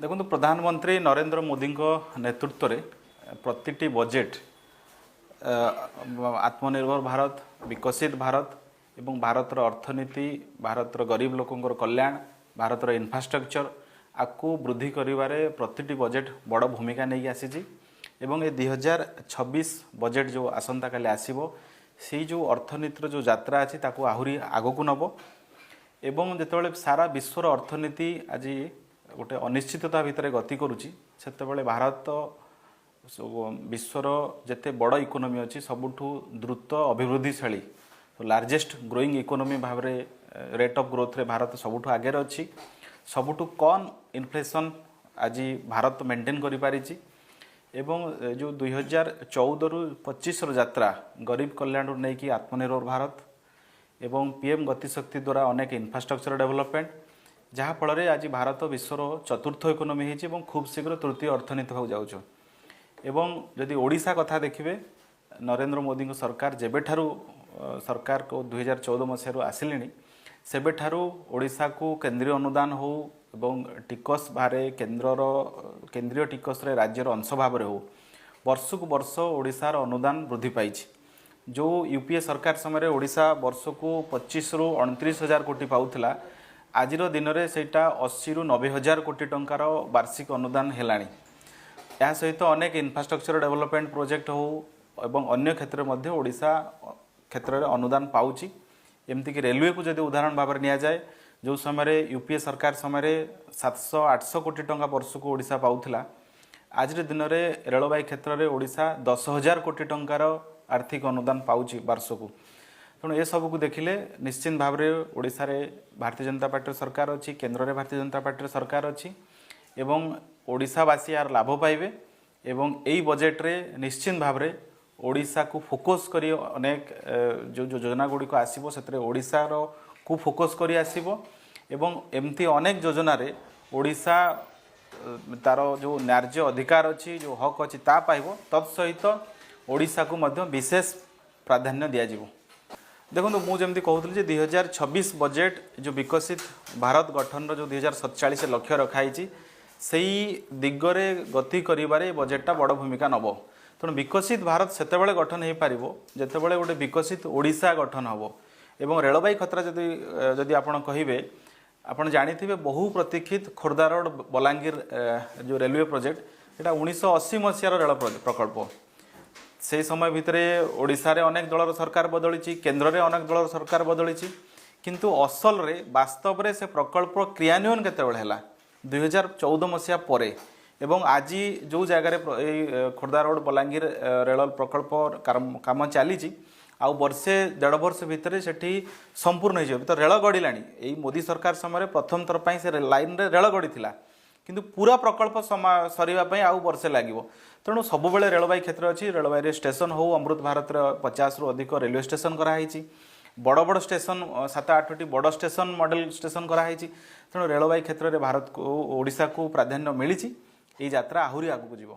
देखो प्रधानमंत्री नरेंद्र मोदी नेतृत्व में प्रति बजेट आत्मनिर्भर भारत विकसित भारत एवं भारतर अर्थनीति भारतर गरीब लोकंर कल्याण भारतर इन्फ्रास्ट्रक्चर आपको वृद्धि करिवारे प्रति बजेट बड़ भूमिका नहीं आसी एवं ये 2026 बजेट जो आसंता काली आसीबो से जो अर्थनीतिर जो यात्रा अच्छी ताकू आहुरी आगकू नब एवं जितेबाला सारा विश्वर अर्थनीति आज गोटे अनिश्चितता भितर गति करुच्ची से भारत विश्वर जिते बड़ इकोनोमी अच्छी सबुठू द्रुत अभिवृद्धिशाली लार्जेस्ट ग्रोइंग इकोनोमी भाव रेट ऑफ ग्रोथ रे भारत सबुठू आगे अच्छी सबुठू कम इन्फ्लेशन आज भारत मेंटेन करि पारिछि एवं जो 2014 रु 25 यात्रा गरीब कल्याण नहीं कि आत्मनिर्भर भारत एवं पीएम गतिशक्ति द्वारा अनेक इन्फ्रास्ट्रक्चर डेवलपमेंट जहाँफल आज भारत विश्वर चतुर्थ इकोनोमी है खूब शीघ्र तृतीय अर्थनीति हो जाऊँ एवं जदि ओडिशा कथा देखिए नरेंद्र मोदी को सरकार जेबेठारू सरकार को 2014 मसीह आसिले सेबेठारू ओडिशा को केंद्रीय अनुदान हो एवं टिकस बारे केंद्रीय टिकस रे राज्यर अंश भाव हो वर्ष को वर्ष ओडिशार अनुदान वृद्धि पाई जो यूपीए सरकार समय ओडिशा वर्ष को 25 रु 29 हजार कोटी पाउथिला आज दिन में सेटा 80 रु 90 हजार कोटी टंकार वार्षिक अनुदान हेलाणी या सहित अनेक इन्फ्रास्ट्रक्चर डेवलपमेंट प्रोजेक्ट हो एवं अन्य क्षेत्र में ओडिशा क्षेत्र में अनुदान पाउची एमती कि रेलवे को जब उदाहरण भाव में जाए जो समय यूपीए सरकार समय 700-800 कोटी टंका वर्ष को ओडिशा पाउथिला आज दिन में रेलवे क्षेत्र में ओडिशा 10,000 कोटी टंकार आर्थिक अनुदान पाउची वर्ष को तेणु ये सबको देखिले निश्चित भाव में ओडिशा रे भारतीय जनता पार्टी सरकार अच्छी केन्द्र में भारतीय जनता पार्टी सरकार अच्छी एवं ओडिशावासी यार लाभ पाइबे एवं यही बजेट रे निश्चित भाव में ओडिशा को फोकस करी अनेक जो योजना गुड़िक आसो से ओडिशा को फोकस करी आसो एवं एमती अनेक योजना रे ओडिशा तार जो न्याय्य अधिकार अच्छी जो हक अच्छी ता पाइबो तत्सहित ओडिशा को मध्य विशेष प्राधान्य दिज्व देखो मुझे कहूँ 2026 बजेट जो विकसित भारत गठन जो 2047 लक्ष्य रखाई से दिगरे गति करिबारे बजेटा बड़ भूमिका नब तेणु विकसित भारत सेतेबेले गठन हो पार जितेबाला गोटे विकसित ओडिशा गठन हम एवं रेलवे खतरा जदि आपण कहे आपड़ जानी बहु प्रतीक्षित खोर्धा रोड बलांगीर जो रेलवे प्रोजेक्ट यहाँ 1980 मसीहार रेल प्रकल्प से समय भितर ओडिशा रे अनेक दलर सरकार बदली केन्द्र में अनेक दलर सरकार बदली किंतु असल रे वास्तव रे से प्रकल्प क्रियान्वयन केतेबेले है 2014 मसीहा पर एवं आज जो जगार खोर्धा रोड बलांगीर रेल प्रकल्प काम चली आउ वर्षे 1.5 वर्ष भितर से संपूर्ण हो तो रेल गड़िला यही मोदी सरकार समय प्रथम थर पर से लाइन रे रेल गड़ी थिला किंतु पूरा प्रकल्प सरीवाई आउ वर्षे लगे तेणु सबुबले रेलवे क्षेत्र अच्छी रेलवे स्टेशन हो अमृत भारत 50 रु अधिक रेलवे स्टेशन कराई बड़ बड़ स्टेशन 7-8टी बड़ स्टेशन मॉडल स्टेशन कराई तेणु रेलवे क्षेत्र में भारत को ओडिशा को प्राधान्य मिली यात्रा आहुरी आगू जीव।